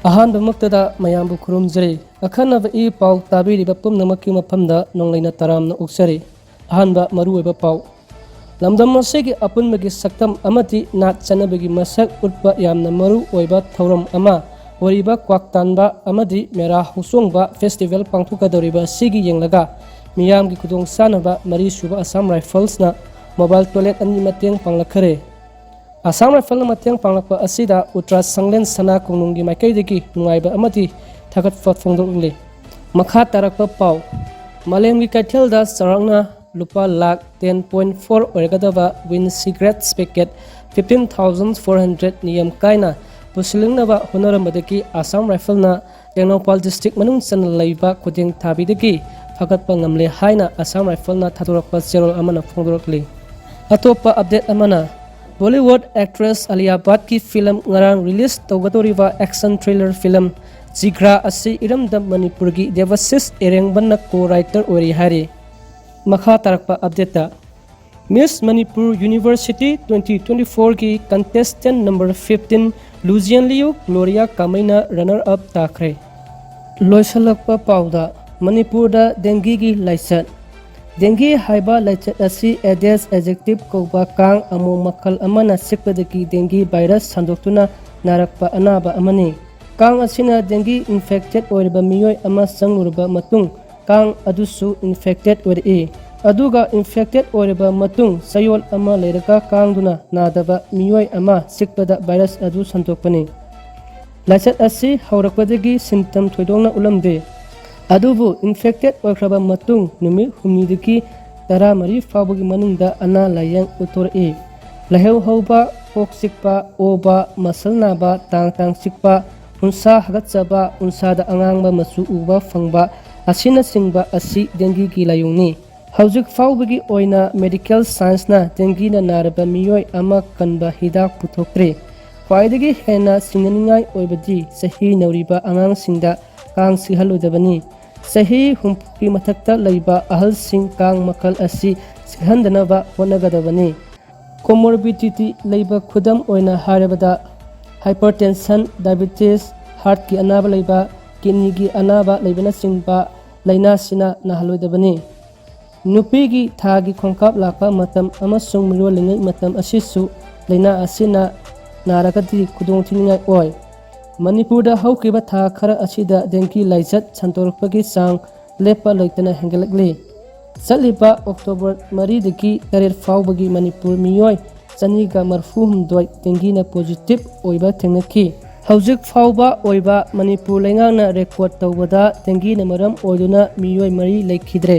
ꯑꯍꯥꯟꯕꯃꯛꯇꯗ ꯃꯌꯥꯝꯕꯨ ꯈꯨꯔꯨꯝꯖꯔꯤ ꯑꯈꯟꯅꯕ ꯏ ꯄꯥꯎ ꯇꯥꯕꯤꯔꯤꯕ ꯄꯨꯝꯅꯃꯛꯀꯤ ꯃꯐꯝꯗ ꯅꯣꯡꯂꯩꯅ ꯇꯔꯥꯝꯅ ꯑꯣꯛꯆꯔꯤ ꯑꯍꯥꯟꯕ ꯃꯔꯨꯑꯣꯏꯕ ꯄꯥꯎ ꯂꯝꯗꯝ ꯑꯁꯤꯒꯤ ꯑꯄꯨꯟꯕꯒꯤ ꯁꯛꯇꯝ ꯑꯃꯗꯤ ꯅꯥꯠ ꯆꯠꯅꯕꯒꯤ ꯃꯁꯛ ꯎꯠꯄ ꯌꯥꯝꯅ ꯃꯔꯨ ꯑꯣꯏꯕ ꯊꯧꯔꯝ ꯑꯃ ꯑꯣꯏꯔꯤꯕ ꯀ꯭ꯋꯥꯛꯇꯥꯟꯕ ꯑꯃꯗꯤ ꯃꯦꯔꯥ ꯍꯧꯆꯣꯡꯕ ꯐꯦꯁꯇꯤꯚꯦꯜ ꯄꯥꯡꯊꯣꯛꯀꯗꯧꯔꯤꯕ ꯑꯁꯤꯒꯤ ꯌꯦꯡꯂꯒ ꯃꯤꯌꯥꯝꯒꯤ ꯈꯨꯗꯣꯡꯆꯥꯅꯕ ꯃꯔꯤꯁꯨꯕ ꯑꯁꯥꯝ ꯔꯥꯏꯐꯜꯁꯅ ꯃꯣꯕꯥꯏꯜ ꯇꯣꯏꯂꯦꯠ 2 ꯃꯇꯦꯡ ꯄꯥꯡꯂꯛꯈ꯭ꯔꯦ ꯑꯁꯥꯝ ꯔꯥꯏꯐꯜꯅ ꯃꯇꯦꯡ ꯄꯥꯡꯂꯛꯄ ꯑꯁꯤꯗ ꯎꯇ꯭ꯔꯥ ꯁꯪꯂꯦꯟ ꯁꯅꯥ ꯀꯣꯅꯨꯡꯒꯤ ꯃꯥꯏꯀꯩꯗꯒꯤ ꯅꯨꯡꯉꯥꯏꯕ ꯑꯃꯗꯤ ꯊꯥꯒꯠꯄ ꯐꯣꯡꯗꯣꯛꯂꯤ ꯃꯈꯥ ꯇꯥꯔꯛꯄ ꯄꯥꯎ ꯃꯥꯂꯦꯝꯒꯤ ꯀꯩꯊꯦꯜꯗ ꯆꯥꯎꯔꯥꯛꯅ ꯂꯨꯄꯥ ꯂꯥꯛ 10.4 ꯑꯣꯏꯔꯒꯗꯕ ꯋꯤꯟ ꯁꯤꯒꯔꯦꯠꯁ ꯄꯦꯀꯦꯠ 15,400 ꯅꯤꯌꯝ ꯀꯥꯏꯅ ꯄꯨꯁꯤꯜꯂꯛꯅꯕ ꯍꯣꯠꯅꯔꯝꯕꯗꯒꯤ ꯑꯁꯥꯝ ꯔꯥꯏꯐꯜꯅ ꯇꯦꯡꯅꯧꯄꯥꯜ ꯗꯤꯁꯇ꯭ꯔꯤꯛ ꯃꯅꯨꯡ ꯆꯟꯅ ꯂꯩꯕ ꯈꯨꯗꯦꯡ ꯊꯥꯕꯤꯗꯒꯤ ꯐꯒꯠꯄ ꯉꯝꯂꯦ ꯍꯥꯏꯅ ꯑꯁꯥꯝ ꯔꯥꯏꯐꯜꯅ ꯊꯥꯗꯣꯔꯛꯄ ꯆꯦꯔꯣꯜ ꯑꯃꯅ ꯐꯣꯡꯗꯣꯔꯛꯂꯤ ꯑꯇꯣꯞꯄ ꯑꯞꯗꯦꯠ ꯑꯃꯅ ꯕꯣꯂꯤꯋꯨꯗ ꯑꯦꯛꯇ꯭ꯔꯦꯁ ꯑꯂꯤꯌꯥ ꯚꯠꯀꯤ ꯐꯤꯂꯝ ꯉꯔꯥꯡ ꯔꯤꯂꯤꯖ ꯇꯧꯒꯗꯧꯔꯤꯕ ꯑꯦꯛꯁꯟ ꯊ꯭ꯔꯤꯂꯔ ꯐꯤꯂꯝ ꯖꯤꯒ꯭ꯔꯥ ꯑꯁꯤ ꯏꯔꯝꯗꯝ ꯃꯅꯤꯄꯨꯔꯒꯤ ꯗꯦꯕꯁꯤꯁ ꯑꯦꯔꯦꯡꯕꯟꯅ ꯀꯣ-ꯔꯥꯏꯇꯔ ꯑꯣꯏꯔꯤ ꯍꯥꯏꯔꯤ ꯃꯈꯥ ꯇꯥꯔꯛꯄ ꯑꯞꯗꯦꯠꯇ ꯃꯤꯁ ꯃꯅꯤꯄꯨꯔ ꯌꯨꯅꯤꯚꯔꯁꯤꯇꯤ 2024ꯒꯤ ꯀꯟꯇꯦꯁꯇꯦꯟ ꯅꯝꯕꯔ 15 ꯂꯨꯖꯤꯌꯟꯂꯤꯌꯨ ꯒ꯭ꯂꯣꯔꯤꯌꯥ ꯀꯥꯃꯩꯅ ꯔꯅꯔ ꯑꯞ ꯇꯥꯈ꯭ꯔꯦ ꯂꯣꯏꯁꯤꯜꯂꯛꯄ ꯄꯥꯎꯗ ꯃꯅꯤꯄꯨꯔꯗ ꯗꯦꯡꯒꯤꯒꯤ ꯂꯥꯏꯆꯠ ꯗꯦꯡꯒꯤ ꯍꯥꯏꯕ ꯂꯥꯏꯆꯠ ꯑꯁꯤ ꯑꯦꯗꯦꯁ ꯑꯦꯖꯦꯛꯇꯤꯚ ꯀꯧꯕ ꯀꯥꯡ ꯑꯃꯣꯝ ꯃꯈꯜ ꯑꯃꯅ ꯆꯤꯛꯄꯗꯒꯤ ꯗꯦꯡꯒꯤ ꯚꯥꯏꯔꯁ ꯁꯟꯗꯣꯛꯇꯨꯅ ꯅꯥꯔꯛꯄ ꯑꯅꯥꯕ ꯑꯃꯅꯤ ꯀꯥꯡ ꯑꯁꯤꯅ ꯗꯦꯡꯒꯤ ꯏꯟꯐꯦꯛꯇꯦꯠ ꯑꯣꯏꯔꯤꯕ ꯃꯤꯑꯣꯏ ꯑꯃ ꯆꯪꯂꯨꯔꯕ ꯃꯇꯨꯡ ꯀꯥꯡ ꯑꯗꯨꯁꯨ ꯏꯟꯐꯦꯛꯇꯦꯠ ꯑꯣꯏꯔꯛꯏ ꯑꯗꯨꯒ ꯏꯟꯐꯦꯛꯇꯦꯠ ꯑꯣꯏꯔꯕ ꯃꯇꯨꯡ ꯆꯌꯣꯜ ꯑꯃ ꯂꯩꯔꯒ ꯀꯥꯡꯗꯨꯅ ꯅꯥꯗꯕ ꯃꯤꯑꯣꯏ ꯑꯃ ꯆꯤꯛꯄꯗ ꯚꯥꯏꯔꯁ ꯑꯗꯨ ꯁꯟꯗꯣꯛꯄꯅꯤ ꯂꯥꯏꯆꯠ ꯑꯁꯤ ꯍꯧꯔꯛꯄꯗꯒꯤ ꯁꯤꯝꯇꯝ ꯊꯣꯏꯗꯣꯛꯅ ꯎꯠꯂꯝꯗꯦ ꯑꯗꯨꯕꯨ ꯏꯟꯐꯦꯛꯇꯦꯠ ꯑꯣꯏꯈ꯭ꯔꯕ ꯃꯇꯨꯡ ꯅꯨꯃꯤꯠ 4ꯗꯒꯤ 14 ꯐꯥꯎꯕꯒꯤ ꯃꯅꯨꯡꯗ ꯑꯅꯥ ꯂꯥꯏꯌꯦꯡ ꯎꯠꯊꯣꯔꯛꯏ ꯂꯥꯏꯍꯧ ꯍꯧꯕ ꯀꯣꯛ ꯆꯤꯛꯄ ꯑꯣꯕ ꯃꯁꯜ ꯅꯥꯕ ꯇꯥꯡ ꯆꯤꯛꯄ ꯎꯟꯁꯥ ꯍꯥꯒꯠꯆꯕ ꯎꯟꯁꯥꯗ ꯑꯉꯥꯡꯕ ꯃꯆꯨ ꯎꯕ ꯐꯪꯕ ꯑꯁꯤꯅꯆꯤꯡꯕ ꯑꯁꯤ ꯗꯦꯡꯒꯤꯒꯤ ꯂꯥꯏꯑꯣꯡꯅꯤ ꯍꯧꯖꯤꯛ ꯐꯥꯎꯕꯒꯤ ꯑꯣꯏꯅ ꯃꯦꯗꯤꯀꯦꯜ ꯁꯥꯏꯟꯁꯅ ꯗꯦꯡꯒꯤꯅ ꯅꯥꯔꯕ ꯃꯤꯑꯣꯏ ꯑꯃ ꯀꯟꯕ ꯍꯤꯗꯥꯛ ꯄꯨꯊꯣꯛꯇ꯭ꯔꯤ ꯈ꯭ꯋꯥꯏꯗꯒꯤ ꯍꯦꯟꯅ ꯆꯤꯡꯅꯅꯤꯡꯉꯥꯏ ꯑꯣꯏꯕꯗꯤ ꯆꯍꯤ ꯅꯧꯔꯤꯕ ꯑꯉꯥꯡꯁꯤꯡꯗ ꯀꯥꯡ ꯆꯤꯛꯍꯜꯂꯣꯏꯗꯕꯅꯤ ꯆꯍꯤ 60ꯒꯤ ꯃꯊꯛꯇ ꯂꯩꯕ ꯑꯍꯜꯁꯤꯡ ꯀꯥꯡ ꯃꯈꯜ ꯑꯁꯤ ꯆꯤꯛꯍꯟꯗꯅꯕ ꯍꯣꯠꯅꯒꯗꯕꯅꯤ ꯀꯣꯃꯣꯔꯕꯤꯗꯤꯇꯤ ꯂꯩꯕ ꯈꯨꯗꯝ ꯑꯣꯏꯅ ꯍꯥꯏꯔꯕꯗ ꯍꯥꯏꯄꯔꯇꯦꯟꯁꯟ ꯗꯥꯏꯕꯦꯇꯤꯁ ꯍꯥꯔꯠꯀꯤ ꯑꯅꯥꯕ ꯂꯩꯕ ꯀꯤꯗꯅꯤꯒꯤ ꯑꯅꯥꯕ ꯂꯩꯕꯅꯆꯤꯡꯕ ꯂꯥꯏꯅꯥꯁꯤꯅ ꯅꯥꯍꯜꯂꯣꯏꯗꯕꯅꯤ ꯅꯨꯄꯤꯒꯤ ꯊꯥꯒꯤ ꯈꯣꯡꯀꯥꯞ ꯂꯥꯛꯄ ꯃꯇꯝ ꯑꯃꯁꯨꯡ ꯃꯤꯔꯣꯜꯂꯤꯉꯩ ꯃꯇꯝ ꯑꯁꯤꯁꯨ ꯂꯥꯏꯅꯥ ꯑꯁꯤꯅ ꯅꯥꯔꯒꯗꯤ ꯈꯨꯗꯣꯡꯊꯤꯅꯤꯡꯉꯥꯏ ꯑꯣꯏ ꯃꯅꯤꯄꯨꯔꯗ ꯍꯧꯈꯤꯕ ꯊꯥ ꯈꯔ ꯑꯁꯤꯗ ꯗꯦꯡꯒꯤ ꯂꯥꯏꯆꯠ ꯁꯟꯗꯣꯔꯛꯄꯒꯤ ꯆꯥꯡ ꯂꯦꯞꯄ ꯂꯩꯇꯅ ꯍꯦꯟꯒꯠꯂꯛꯂꯤ ꯆꯠꯂꯤꯕ ꯑꯣꯛꯇꯣꯕꯔ 4ꯗꯒꯤ 8 ꯐꯥꯎꯕꯒꯤ ꯃꯅꯤꯄꯨꯔ ꯃꯤꯑꯣꯏ 234 ꯗꯦꯡꯒꯤꯅ ꯄꯣꯖꯤꯇꯤꯚ ꯑꯣꯏꯕ ꯊꯦꯡꯅꯈꯤ ꯍꯧꯖꯤꯛ ꯐꯥꯎꯕ ꯑꯣꯏꯕ ꯃꯅꯤꯄꯨꯔ ꯂꯩꯉꯥꯛꯅ ꯔꯦꯀꯣꯔꯗ ꯇꯧꯕꯗ ꯗꯦꯡꯒꯤꯅ ꯃꯔꯝ ꯑꯣꯏꯗꯨꯅ ꯃꯤꯑꯣꯏ 4 ꯂꯩꯈꯤꯗ꯭ꯔꯦ